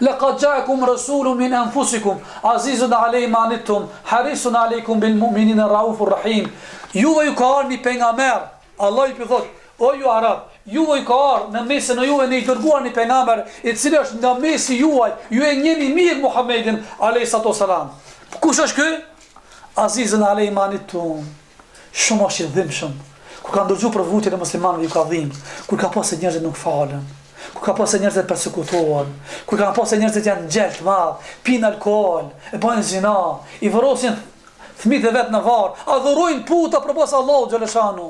Laqad ja'akum rasulun min anfusikum azizun alayhi ma anittum harisun alaykum bil mu'minina raufur rahim. Juve ju ka ardhur një pejgamber, Allah i thot, o ju arab, juve ju ka ardhur në mesin e juve në i dërguar një pejgamber, i cili është nga mesi juaj, ju e njeni mirë Muhammedin alayhi salatu wasalam. Kush është ky? Azizun alayhi ma anittum. Shumë është i dhimbshëm. Kur ka ndërgju për vutjen e muslimanëve ju ka dhimbë, kur ka pasë njerëzit nuk falen, kur ka pasë njerëzit persekutohen, kur ka pasë njerëzit janë ngjelt madh, pinë alkool, e bën zina, i vrosin fëmijët e vet në varr, adhurojnë puta përpas Allahut xhaleshanu.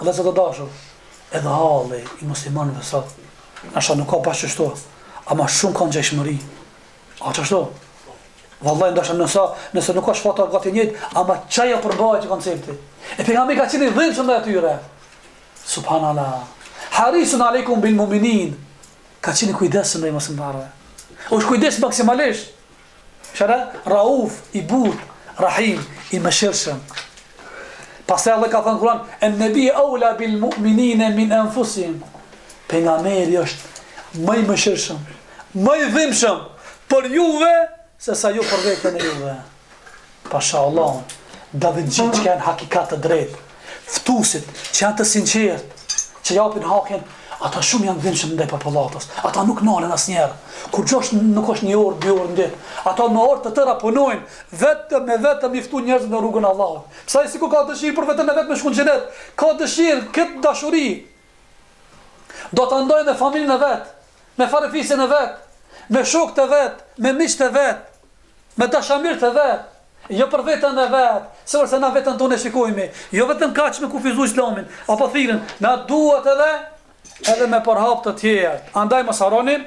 Allah zot të dashur. Edhe halli i muslimanëve sot, asha nuk ka pas çështo, ama shumë kanë gjeshmëri. A çështo? Vallahi ndoshta nëse nuk ka shfata gati njëjtë, ama çaja përmbahet koncepti. E pejgamberi ka qenë dhimbshëm ndaj atyre. Subhanallah. Harisun aleikum bil mu'minin. Ka qenë kujdesshëm ndaj muslimanëve. Është kujdes maksimalisht. Shara Rauf i but, Rahim i mëshirshëm. Pastaj Allah ka thënë Kur'an, "En-nabi aula bil mu'minina min anfusihim." Pejgamberi është më i mëshirshëm, më i dhimbshëm për juve se sa ju për vetën e juve. Pashallah. David gjithë që janë hakikat të drejtë, ftusit, që janë të sinqert, që japin hakin, ata shumë janë dhimbshëm ndaj popullatës. Ata nuk nalen asnjëherë. Kur gjosh nuk është një orë, 2 orë në ditë. Ata në orë të tëra punojnë, vetëm i ftu njerëz në rrugën e Allahut. Pse sikur ka dëshirë për veten e vet me shkon në xhenet, ka dëshirë këtë dashuri. Do ta ndojë me familjen e vet, me farefisjen e vet, me shokët e vet, me miqtë e vet, me dashamirët e vet. Jo për vetën e vet, se na vetën tonë shikojmë. Jo vetëm kaç me kufizu Islamin, apo thirrën, na duhet edhe me përhap të tjerë. Andaj mos harroni,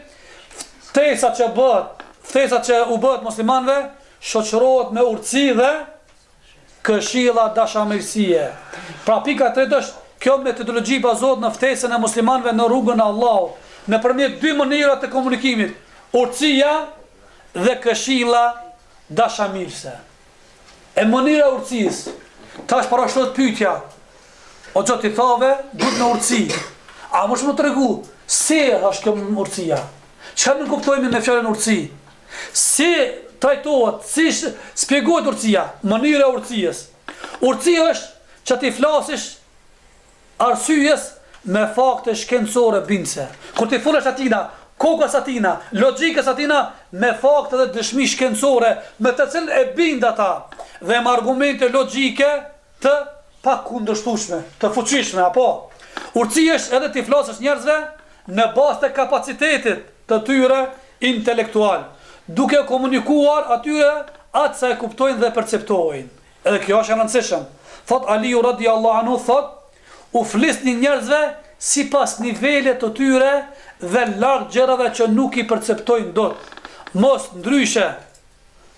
ftesat që u bëhet muslimanëve, shoqërohet me urtësi dhe këshilla dashamirësie. Pra pika e tretë është kjo metodologji bazohet në ftesën e muslimanëve në rrugën e Allahut, nëpërmjet 2 mënyra të komunikimit: urtësia dhe këshilla dashamirëse. E mënyra e urtësisë, tash parashtrohet pyetja, o Zot i thave, duhet në urtësi. A mos më tregu si është kjo urtësia? Çfarë nuk kuptojmë me fjalën urtësi? Si trajtohet, si shpjegohet urtësia? Mënyra e urtësisë. Urtësia është që ti flasësh arsyes me fakte shkencore bindse. Kur ti folesh atina, kokës atina, logjikës atina me fakte dhe dëshmi shkencore, me të cilën e bind ata dhe me argumente logjike të pakundërshtueshme, të fuqishme, apo urtësia është edhe ti flasësh njerëzve në bazë të kapacitetit të tyre intelektual, duke komunikuar atyre atë sa e kuptojnë dhe perceptojnë. Edhe kjo është e rëndësishme. Thot Aliu radiallahu anhu, thot, u flisni njerëzve sipas nivelet të tyre dhe larg gjërave që nuk i perceptojnë dot. Mos ndryshe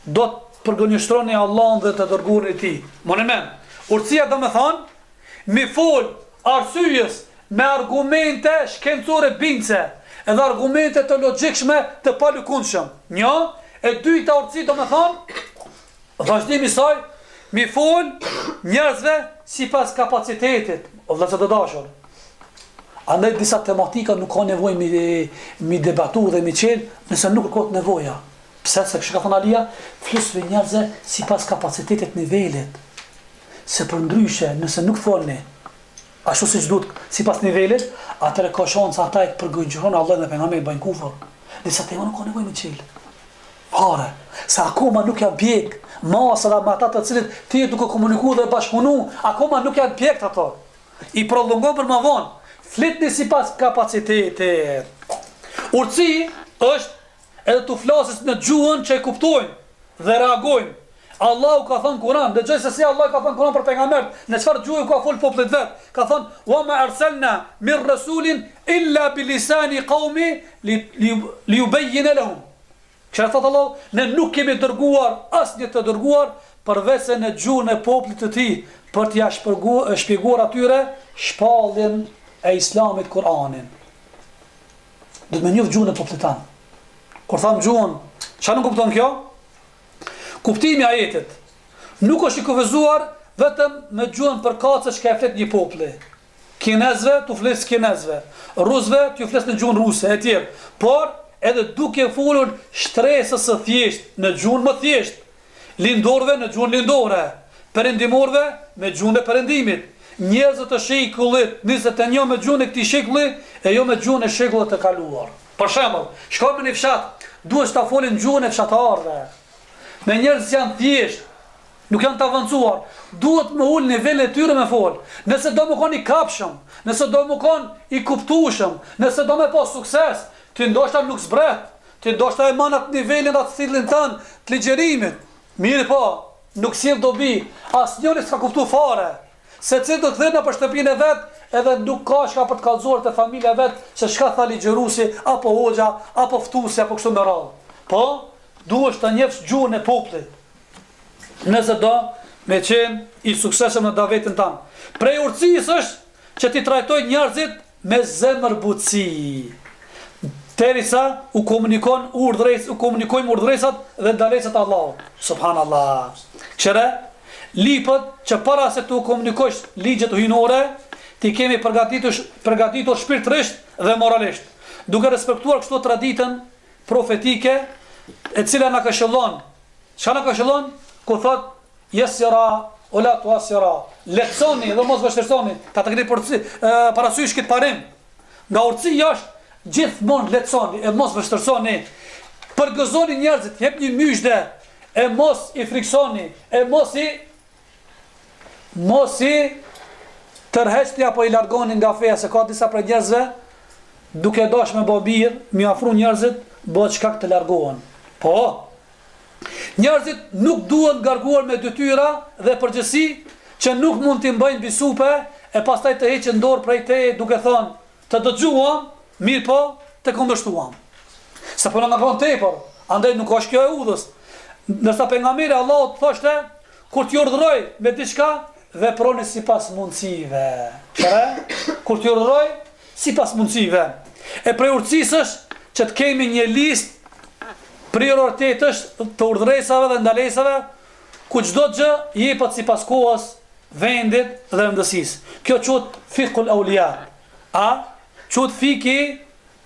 do të përgënjështroni Allahun dhe të dërguarin e tij. Monument. Urtësia do të thonë mi fol arsyes me argumente shkencore bindse, edhe argumente të logjikshme të palëkundshëm. Një, e dyta urtësi do të thonë vazhdimi i saj mi fol njerëzve sipas kapacitetit. O vëllezër të dashur, andaj disa tematika nuk ka nevojë mi debatu dhe mi qenë nëse nuk ka nevoja. Pse se kështu ka thënë Alia, flisni njerëzve sipas kapacitetit nivelit. Se për ndryshe, nëse nuk folni ashtu siç duhet sipas nivelit, atëherë ka shanca ata e përgjigjon Allah dhe pejgamberi bëjnë kufër. Disa tema nuk ka nevojë me qel. Fare, se akoma nuk janë pjek, masëra me ata të cilët ti duke komunikuar dhe bashkëpunu, akoma nuk janë pjek ato. I prolongon për më vonë. Flitni sipas kapacitetit. Urtësi është edhe të flasësh në gjuhën që e kuptojnë dhe reagojnë. Allahu ka thënë Kur'an, dëgjoj se si Allah ka thënë Kur'an për pejgambert, në çfarë gjuhë ka fol popullit vet. Ka thënë: "Wa ma arsalna min rasulin illa bi lisani qaumi li yubayyin lahum." Çfarë thotë Allah? Ne nuk kemi dërguar asnjë të dërguar përveç se në gjuhën e popullit të tij, për t'ia shpjeguar atyre shpalljen e Islamit, Kur'anin. Do të më njoh gjuhën e popullit tan. Kur tham gjuhën, çfarë nuk kupton kjo? Kuptimi i ajetit nuk është i kufizuar vetëm me gjuhën përkatëse që ka flet një populli. Kinezëve tu fles kinezëve, rusëve tu fles në gjuhën ruse e tjerë, por edhe duke folur shtresës së thjesht, në gjuhën më thjesht, lindorëve në gjuhën lindore, perëndimorëve me gjuhën e perëndimit, njerëzve të shekullit 21 me gjuhën e këtij shekulli e jo me gjuhën e shekullit të kaluar. Për shembull, shkojmë në fshat, duhet ta folin gjuhën e fshatarëve. Me njerëz që janë thjesht, nuk janë të avancuar, duhet me ul nivelin e tyre me fol. Nëse do më kon i kapshëm, nëse do më kon i kuptueshëm, nëse do me pas sukses, ti ndoshta nuk zbret, ti ndoshta e man atë nivelin atë stilin tën të ligjërimit. Mirë po, nuk sjell dobi, asnjëri s'ka kuptuar fare. Secili do të thënë për shtëpinë e vet, edhe nuk ka shka për të kallëzuar te familja vet, se çka tha ligjëruesi apo hoxha, apo ftuesi apo kështu me radhë. Po, duhesh të njefsh gjuhën e popullit. Nëse do me qenë i suksesshëm në davetin tanë. Prej urtësisë është që ti trajtoj njerëzit me zemër butësi. Derisa u komunikojmë urdhëresat dhe ndalesat e Allahut. Subhanallah. Qëre, lipët që para se të komunikosh ligjet hyjnore, ti kemi përgatitur shpirtërisht dhe moralisht, duke respektuar kështu traditën profetike e cila na këshillon. Çka na këshillon? Ku thot yasira wala tuasira, lehtësoni dhe mos vështirësoni. Ta të keni parasysh këtë parim. Nga urtësia është gjithmonë lehtësoni e mos vështirësoni. Përgëzoni njerëzit, jepni myshde, e mos i friksoni, e mos i tërheqni apo i largoni nga feja, se ka disa prej njerëzve duke dash me babir, mi afru njerëzit, bëhet shkak të largohen. Po, njerëzit nuk duhen garguar me detyra dhe përgjegjësi që nuk mund t'i bëjnë bisupe e pastaj të heqin dorë prej teje duke thënë të dëgjuam, mirë po, të kundërshtuam. Sa po na ngon tepër, andaj nuk është kjo e udhës. Ndërsa pejgamberi Allahut thoshte, kur t'ju urdhëroj me diçka, veproni sipas mundësive. Kur t'ju urdhëroj sipas mundësive. E prej urtësisë është që të kemi një listë prioritetësh të urdhëresave dhe ndalesave, ku çdo gjë jepet sipas kohës, vendit dhe rëndësisë. Kjo quhet fiqhul awliya. Quhet fiki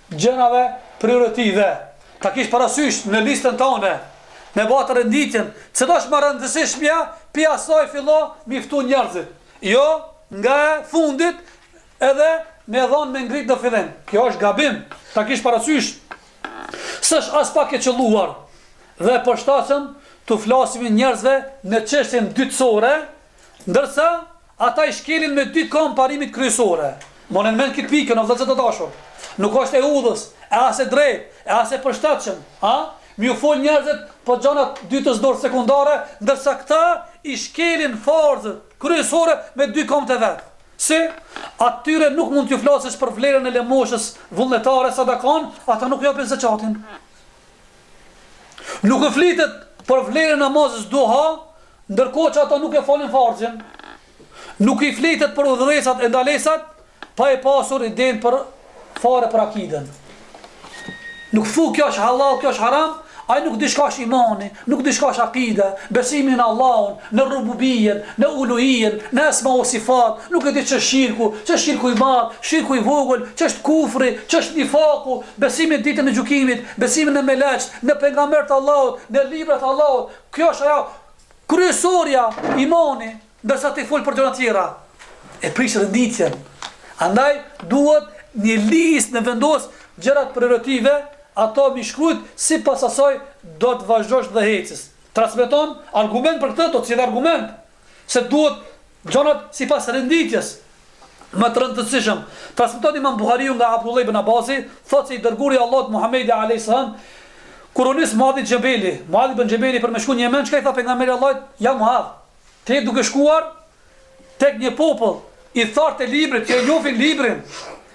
gjërave prioritative. Ta kish parasysh në listën tonë, me batë renditjen, cila është më rëndësishmja, pi asaj fillo mi ftu njerëzit. Jo, nga fundit edhe me dhonë me ngrit në fillim. Kjo është gabim. Ta kish parasysh. S'është as pak e qelluar dhe përshtatshëm të flasim njerëzve në çështjen dytësore, ndërsa ata i shkelin me dy komparimit kryesore. Monen men këtë pikën, o vëllezër të dashur. Nuk është e udhës, e as e drejt, e as e përshtatshëm, mi u fol njerëzit po gjanat dytës dorë sekundare, ndërsa këta i shkelin farzët kryesore me dy komët e vet. Si atyre nuk mund t'ju flasësh për vlerën e lemoshës vullnetare sadakon, ata nuk japin zakatin. Nuk e flitet për vlerën e namazës duha, ndërkohë që ata nuk e falin farzin. Nuk i flitet për udhëresat e ndalesat, pa e pasur idenë për fare për akiden. Nuk fu kjo është halal, kjo është haram, ai nuk di çka është imani, nuk di çka është akida, besimi në Allahun, në rububiyen, në uluhiyen, në asma o sifat, nuk e di ç'është shirku, ç'është shirku i madh, shirku i vogël, ç'është kufri, ç'është nifaku, besimi në ditën e gjykimit, besimi në melek, në pejgamberët e Allahut, në librat e Allahut. Kjo është ajo kryesorja imani, ndërsa ti fol për gjëra të tjera. E prish renditjen. Andaj duhet një listë në vendos gjërat prioritative, ato mi shkruajt sipas asaj do të vazhdosh dhe hecis. Transmeton argument për këtë, do të cilë argument se duhet gjërat sipas renditjes. Më të rëndësishëm, transmeton Imam Buhariu nga Abdullah ibn Abbasi, thotë se i dërguari i Allahut Muhamedi alayhis salam kur u nis Muadh ibn Jabeli për me shku në Yemen, çka i tha pejgamberi Allahut, ja Muadh, ti duke shkuar tek një popull i thartë e librit, që e njohin librin,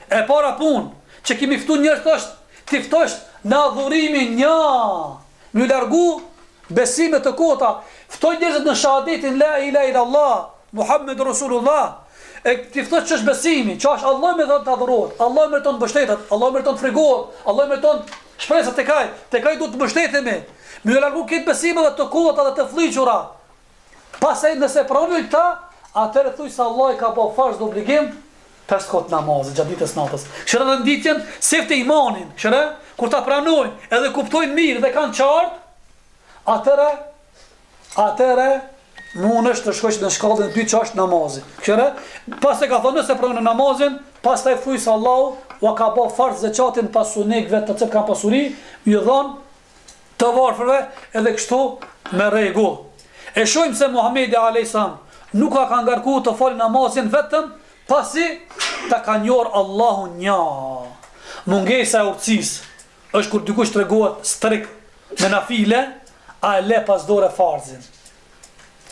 e para punë, që kemi ftu njerëz është, ti ftosh në adhurimin një, më largu besimet të kota, ftoj njerëzit në shahadetin la ilaha illallah, Muhammed Rasulullah, e ti ftosh që është besimi, që është Allah me dhënë të adhurohet, Allah meriton të mbështetet, Allah meriton të frigohet, Allah meriton shpresat tek ai duhet të mbështetemi, më largu këtë besime dhe të kota dhe të fliqura. Pastaj nëse pranoj këta, atëherë thuaj se Allah i ka bërë farz dhe obligim 5 kohë namazit gjatë ditës natës. Kështu renditjen sefte imanin, kështu kur ta pranojnë edhe kuptojnë mirë dhe kanë qartë, atëre mundesh të shkosh në shkallën e dytë që është namazi. Kështu pas e ka thonë se pranon namazin, pastaj thuj se Allahu u ka bë farz zakatin pas sunekëve të cilët kanë pasuri, ju dhon të varfërve edhe kështu me rregull. E shohim se Muhamedi alayhis salam nuk ka ngarku të falë namazin vetëm pasi ta ka njohur Allahun një. Mungesa e urtësisë është kur dikush tregohet strikt me nafile, a e le pas dore farzin.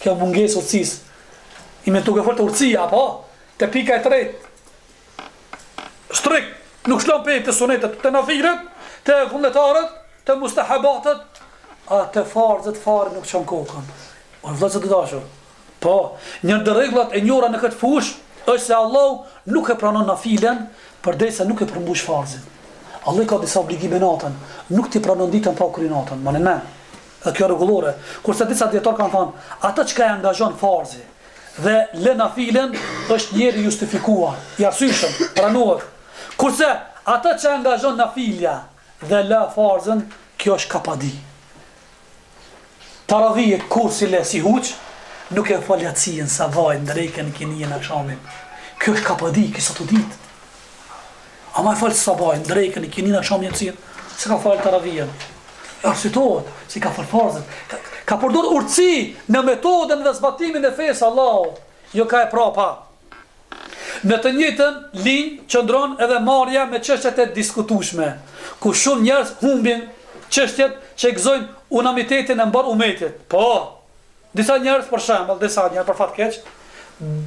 Kjo mungesë urtësisë. I me duke fort urtësia, apo? Te pika e tretë. Strikt, nuk shlon pe të sunetet, të nafilet, të vullnetarët, të mustahabatët, a të farzët fare nuk çon kokën. O vëllezër të dashur. Po, një ndër rregullat e njohura në këtë fushë është se Allahu nuk e pranon nafilen përderisa nuk e përmbush farzin. Allah ka disa obligime natën, nuk ti pranon ditën pa kryer natën, më në. Dhe kjo rregullore. Kurse disa dietar kanë thënë, ata që e angazhon farzi dhe lë nafilen është njëri justifikuar, i arsyeshëm, pranohet. Kurse ata që angazhon nafilja dhe lë farzën, kjo është kapadi. Taravije kursi le si huq, nuk e fal yatsin sa vajnë drejken kinien akshamin. Kjo është kapadi, kisa të ditë. Ama e falë sabajnë, drejken kinien akshamin yatsin, se ka falë taravijen. Arsitohet, si ka falë farzët. Ka përdor urtësi në metodën dhe zbatimin e fesë Allahu. Jo ka e prapa. Në të njëjtën linjë qëndron edhe marrja me çështjet e diskutueshme, ku shumë njerëz humbin çështjet që gëzojnë unanimitetin e mbar umetit. Po, disa njerëz për shembull, për fat keq,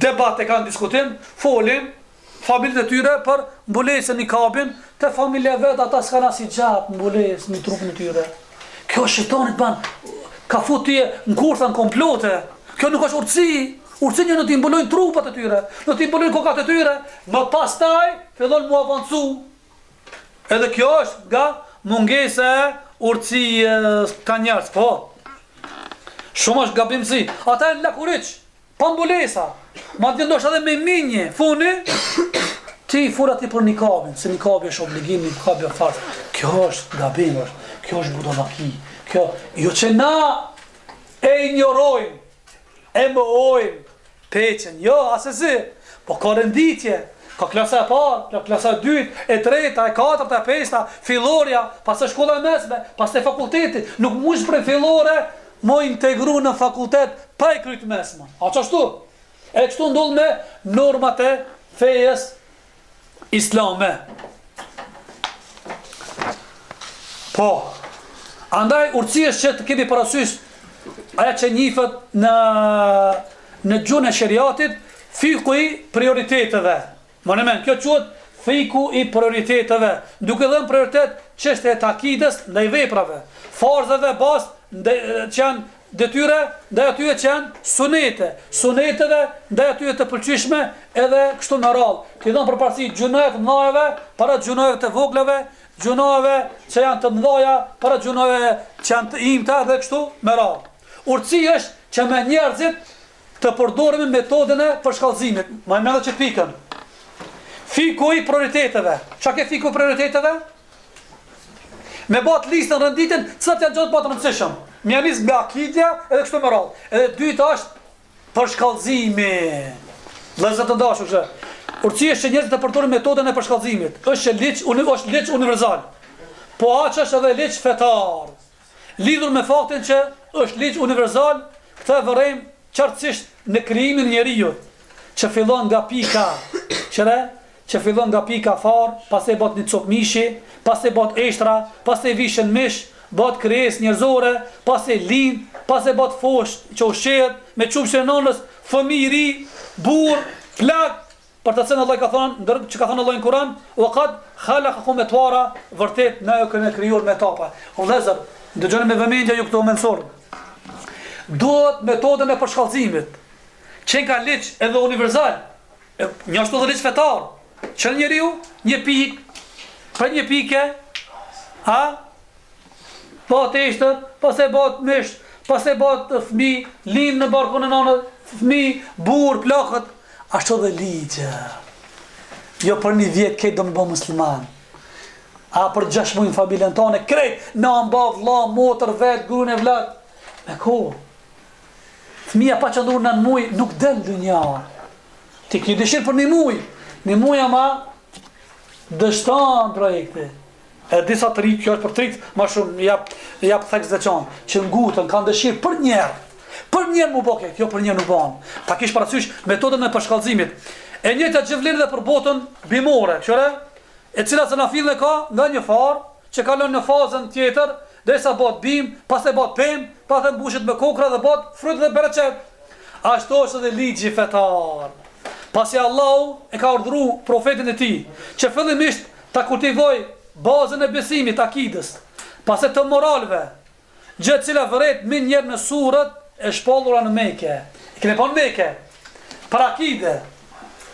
debate kanë diskutim, folin familjet e tyre për mbulesën i kabin, te familja vet ata s'kan as i gjat mbulesë në trupin e tyre. Kjo shejtanit ban ka futi në kurthan komplote. Kjo nuk është urtësi. Urtësi në të mbulojnë trupat e tyre, në të mbulojnë kokat e tyre, më pastaj fillon mu avancu. Edhe kjo është nga mungesa e urtësisë ka njerëz, po. Shumë është gabimsi. Ata e në lakuriq, pa mbulesa. Ma të ndoshta edhe me minje, funi, ti furat i për nikabin, se nikabi është obligim, nikabi është farz. Kjo është gabim, kjo është budallaki. Kjo, jo që na e injorojmë, e mëojmë, peqen, jo, asesi, po ka renditje, ka klasa e parë, ka klasa e dytë, e treta, e katërta, e pesta, fillorja, pas e shkolla e mesme, pas e fakulteti, nuk mush për fillore, mo integru në fakultet, pa e kryt mesme. A qashtu? E kështu ndull me normat e fejes islame. Po, andaj urtësisht që të kemi parasysh, aja që njifët në gjuhën e shariatit, fiku i prioriteteve. Më në men, kjo quhet fiku i prioriteteve, duke dhënë prioritet çështje të akides ndaj veprave, farzave bazë që janë detyre ndaj atyre që janë sunete, suneteve ndaj atyre të pëlqyeshme edhe kështu me radhë. Ti dhënë përparësi gjunave të mëdhave para gjunave të voglave, gjunave që janë të mëdha para gjunave që janë të imta dhe kështu me radhë. Urtësi është që me njerëzit të përdorim metodën e përshkallëzimit. Më e që pikën. Fiku i prioriteteve. Çka ke fiku i prioriteteve? Me bat listën rënditin, cëtë janë gjatë batë rëndësishëm. Mja nis nga akidja edhe kështu me radhë. Edhe dyta është përshkallëzimi. Vëllezër të dashur, urtësi është që njerëzit të përdorin metodën e përshkallëzimit. Është ligj universal. Po aq është edhe ligj fetar. Lidhur me faktin që është ligj universal, këtë vërejmë qartësisht në krijimin e njeriu, që fillon nga pika, që fillon nga pika far, pastaj bëhet një copë mishi, pastaj bëhet eshtra, pastaj vishën mish, bëhet krijesë njerëzore, pastaj lind, pastaj bëhet fosh që ushqehet me çupshën e nënës, fëmijë i ri, burr, plak, për të cilën Allah ka thënë, që ka thënë Allah në Kur'an, "Wa qad khalaqakum atwara", vërtet na e kemi krijuar me etapa. O vëllezër, dëgjoni me vëmendje ju këto mensor. Duhet metodën e përshkallëzimit, që ka ligj edhe universal, një ashtu dhe ligj fetar, që njeriu një pikë, për një pike, bëhet eshtër, pas e bëhet misht, pas e bëhet fëmijë, lind në barkun e nënës, fëmijë, burr, plakët, ashtu dhe ligje. Jo për një vjetë këtë do më bë musliman. A për 6 muaj në familjen tonë, krejt, nan, bab, vlla, motër, vet, gruan e vlat. Me kohë. Fëmija pa qëndruar 9 muaj nuk del dynja. Ti ke dëshirë për 1 muaj. 1 muaj ama dështon projekte. E disa të rikë, kjo është për trit, ma shumë jap theks dhe qanë, që ngutën, kanë dëshirë për njerë. Për njerë mu bëke, kjo për njerë nuk banë. Ta kish parasysh metodën e përshkallëzimit. E njëjta gjëvlinë dhe për botën bimore, qëre? E cila se na fillën e ka nga një farë, që kalon në fazën tjetër, derisa bëhet bim, pastaj bëhet pemë, pastaj mbushet me kokra dhe bëhet fryt dhe bereqet. Ashtu është edhe ligji fetar. Pasi Allahu e ka urdhëruar profetin e tij, që fillimisht ta kultivoj bazën e besimit, akidës, pastaj të moralve, gjë e cila vëret më njëherë në surrat e shpallura në Mekë. E keni pa në Mekë? Për akide,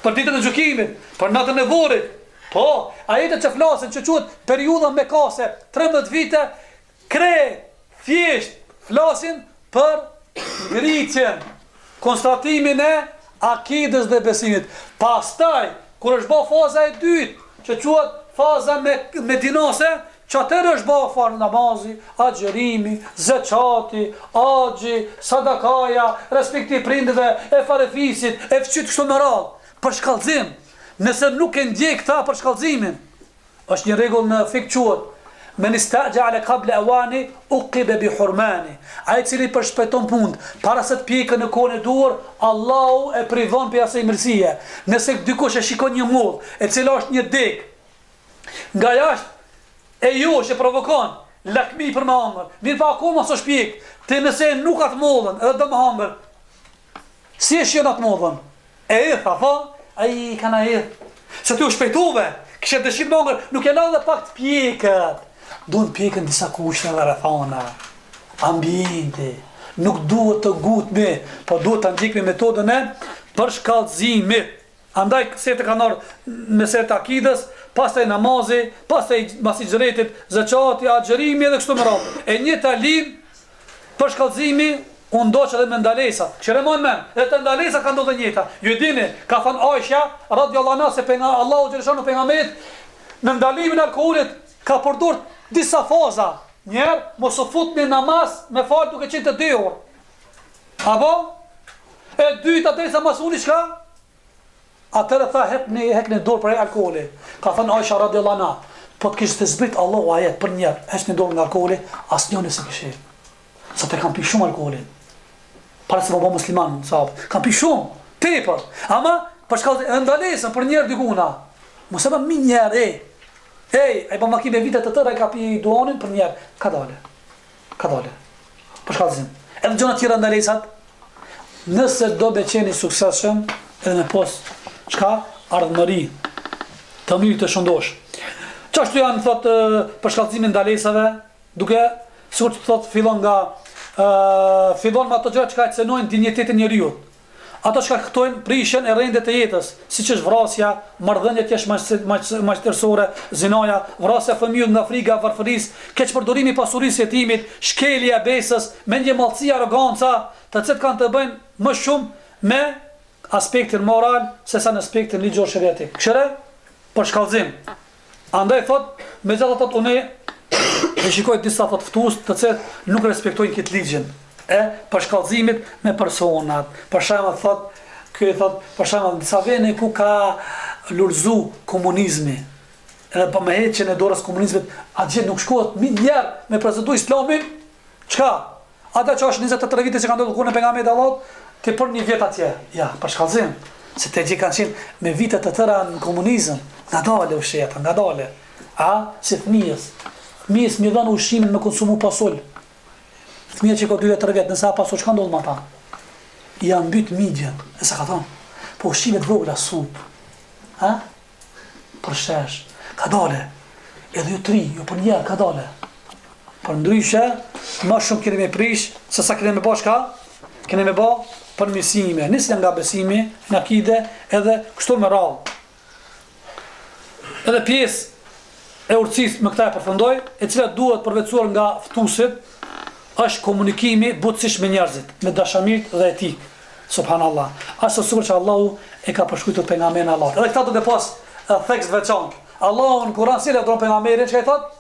për ditën e gjykimit, për natën e vorit. Po, ajetet që flasin, që quhet periudha mekase, 13 vite, thjesht flasin për ngritjen, konstatimin e akidës dhe besimit. Pastaj, kur është bë faza e dytë, që quhet faza medinase, që atër është bë farë namazi, agjërimi, zeqati, agji, sadakaja, respekti prindëve, e farefisit, e fëqyt kështu më radhë, për shkallëzim. Nëse nuk e ndjek këta për shkallëzimin, është një rregull në fik quhet men istajala qabla awani uqiba bi hurmani. Ai cili përshpejton punë para se të pjekë në kohën e duhur, Allahu e privon për asaj mirësie. Nëse dikush e shikon një mull, e cila është një deg, nga jashtë e jo që provokon lakmi për më hangër, mirë pa akoma s'o shpjek, ti nëse nuk atë mullën, edhe do më hangër, si e shion atë mullën? E tha, ai kana se ti u shpejtove, kishe dëshirë mongër, nuk e la dhe pak të pjekët. Duhet pjekën disa kushte dhe rrethana, ambienti, nuk duhet të gutmi, po duhet të ndjekmi metodën e përshkallëzimit. Andaj se të kanë ardhur meselët e akidës, pastaj namazi, pastaj mbas xhiretit, zakati, agjërimi dhe kështu me radhë. E njëjta linjë përshkallëzimi u ndoq edhe me ndalesat. Këshiremon men, edhe të ndalesat kanë ndodhur njëjta. Ju e dini, ka thënë Aisha radhiyallahu anha se Allahu xhaleshanu pejgamberit në ndalimin e alkoolit ka përdorur disa faza. Njëherë mos u futni namaz me fal duke qenë të dhëur. Apo? E dyta derisa mos uni çka? Atëra tha hekni dorë për alkooli. Ka thënë Aisha radhiyallahu anha, po të kishte zbrit Allahu ajet për njerë, heshni dorë nga alkooli, asnjëri s'e kishte. Sa të kam pi shumë alkoolin. Para se më bë musliman, sahabë, kam pi shumë, tepër. Ama për shkallë ndalesën për njerë dikuna. Mos e bë mi njerë, ai po makim me vite të tëra ka pi duanin për njerë. Ka dale. Për shkallëzim. Edhe gjona tjera ndalesat, nëse do be qeni suksesshëm, edhe me pos, çka? Ardhmëri, të mirë të shëndosh. Qashtu janë, thot, për shkallëzimin ndalesave, duke, sikur të thot, fillon me ato gjëra që ka cenojnë dinjitetin e njeriu. Ato që këtojnë prishjen e rrendet e jetës, siç është vrasja, marrëdhëniet jashtëmartësore, zinaja, vrasja e fëmijëve nga frika e varfërisë, keqpërdorimi i pasurisë së jetimit, shkelja e besës, mendjemallësia, arroganca, të cilët kanë të bëjnë më shumë me aspektin moral sesa në aspektin ligjor shariatik. Këshire për shkallëzim. Andaj thot, megjithatë thot unë e shikoj disa thot ftues të cilët nuk respektojnë këtë ligjin e përshkallëzimit me personat. Për shembull thot, ky thot, për shembull disa vende ku ka lulzu komunizmi. Edhe pa me heqjen e dorës komunizmit, atje nuk shkohet mirë me prezantu Islamin. Çka? Ata që është 23 vite që kanë ndodhur kur në pejgamberin e Allahut, ti për një vjet atje. Ja, për shkallëzim. Se te gjë kanë qenë me vite të tëra në komunizëm, ngadale ushqeta, ngadale. Si fëmijës. Fëmijës mi dhanë ushqimin me konsumu pasol. Fëmija që ka 2-3 vjetë, nësa pasol, që ka ndodhë ma ta? Ja mbyt midjen, e sa ka thonë, po ushqimet vogla, sup, për shesh, ka dale, edhe ju 3, ju për njerë, ka dale. Për ndryshe, ma shumë kene me prish, se sa kene me ba shka, kene me ba për misime, nisë nga besimi, në akide, edhe kështu me radhë. Edhe pjesë e urtësisë më këta e përfundoj, e cila duhet përvecuar nga ftuesit, është komunikimi butësisht me njerëzit, me dashamirë dhe etik. Subhanallah. Ashtu sikur që Allahu e ka përshkruar pejgamberin Allah. Edhe këta do të pas tekst veçantë. Allahu në Kur'an si lavdron pejgamberin, çka i thot?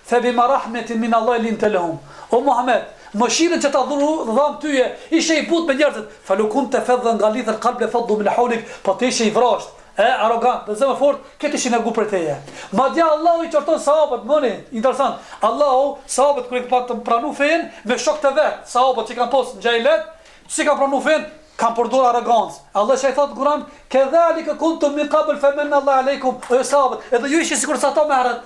Fa bima rahmetin min Allah linta lahum. O Muhammed, mëshirën që ta dham tyje, ishe i but me njerëzit. Falu kunta fadhan ghalidha alqalb faddu min hawlik, po ti ishe i vrasht, arrogant, dhe zemë fort, këtë ishin e gu për teje. Madje Allahu i qorton sahabët, mëni, interesant. Allahu sahabët kur i ka pranu fen me shok të vet, sahabët që kanë pas në xhailet, si kanë pranu fen, kanë përdor arrogancë. Allah që i thot në Kur'an, "Kedhalika kuntum min qabl famanna Allah aleikum." O sahabët, edhe ju ishin sikur sa ata më herët.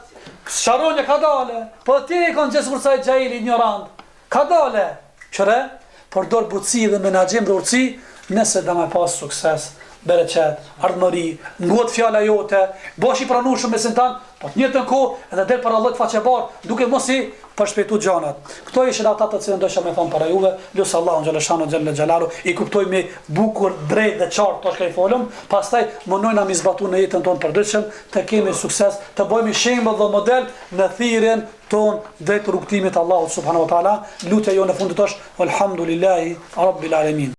Sharonja ka dale, po ti e kanë gjithë sa xhaili ignorant. Ka dale. Çore, përdor butësi dhe menaxhim dhe urtësi, nëse do më pas sukses, bereqet, ardhmëri, ngot fjala jote, bosh i pranueshëm me sentan, po të njëjtën kohë edhe del para Allahut faqebar, duke mos i përshpejtu gjanat. Këto ishin ata të cilën dosha me thon para juve, lut Allahu xhaleshanu xhelalu i kuptoj me bukur, drejt dhe qartë tash që i folëm, pastaj munojna mi zbatu në jetën tonë përditshëm, të kemi sukses, të bëhemi shembull dhe model në thirrjen tonë drejt rrugtimit Allahut subhanahu wa taala. Lutja jo në fund të tash, alhamdulillahi rabbil alamin.